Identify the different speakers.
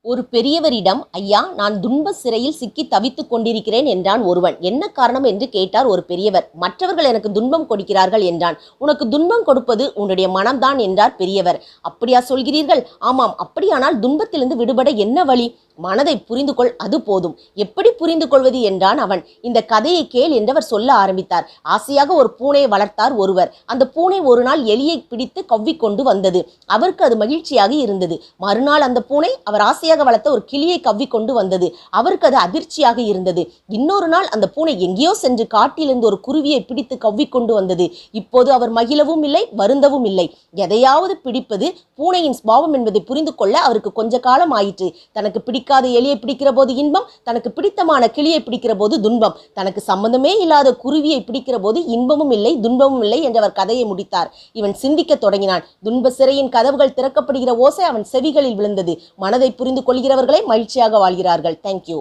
Speaker 1: ஒரு பெரியவரிடம், ஐயா, நான் துன்ப சிறையில் சிக்கி தவித்துக் கொண்டிருக்கிறேன் என்றான் ஒருவன். என்ன காரணம் என்று கேட்டார் ஒரு பெரியவர். மற்றவர்கள் எனக்கு துன்பம் கொடுக்கிறார்கள் என்றான். உனக்கு துன்பம் கொடுப்பது உன்னுடைய மனம்தான் என்றார் பெரியவர். அப்படியா சொல்கிறீர்கள்? ஆமாம். அப்படியானால் துன்பத்திலிருந்து விடுபட என்ன வழி? மனதை புரிந்து கொள், அது போதும். எப்படி புரிந்து கொள்வது என்றான் அவன். இந்த கதையை கேள் என்றவர் சொல்ல ஆரம்பித்தார். ஆசையாக ஒரு பூனையை வளர்த்தார் ஒருவர். அந்த பூனை ஒரு நாள் எலியை பிடித்து கவ்விக்கொண்டு வந்தது. அவருக்கு அது மகிழ்ச்சியாக இருந்தது. மறுநாள் அந்த பூனை அவர் ஆசையாக வளர்த்த ஒரு கிளியை கவ்விக்கொண்டு வந்தது. அவருக்கு அது அதிர்ச்சியாக இருந்தது. இன்னொரு நாள் அந்த பூனை எங்கேயோ சென்று காட்டிலிருந்து ஒரு குருவியை பிடித்து கவ்விக்கொண்டு வந்தது. இப்போது அவர் மகிழவும் இல்லை, வருந்தவும் இல்லை. எதையாவது பிடிப்பது பூனையின் சுபாவம் என்பதை புரிந்து கொள்ள அவருக்கு கொஞ்ச காலம் ஆயிற்று. தனக்கு பிடிக்காத எலியை பிடிக்கிற போது இன்பம், தனக்கு பிடித்தமான கிளியை பிடிக்கிற போது துன்பம், தனக்கு சம்பந்தமே இல்லாத குருவியை பிடிக்கிற போது இன்பமும் இல்லை, துன்பமும் இல்லை என்றவர் கதையை முடித்தார். இவன் சிந்திக்க தொடங்கினான். துன்ப சிறையின் கதவுகள் திறக்கப்படுகிற ஓசை அவன் செவிகளில் விழுந்தது. மனதை புரிந்து கொள்கிறவர்களே மகிழ்ச்சியாக வாழ்கிறார்கள். தேங்க்யூ.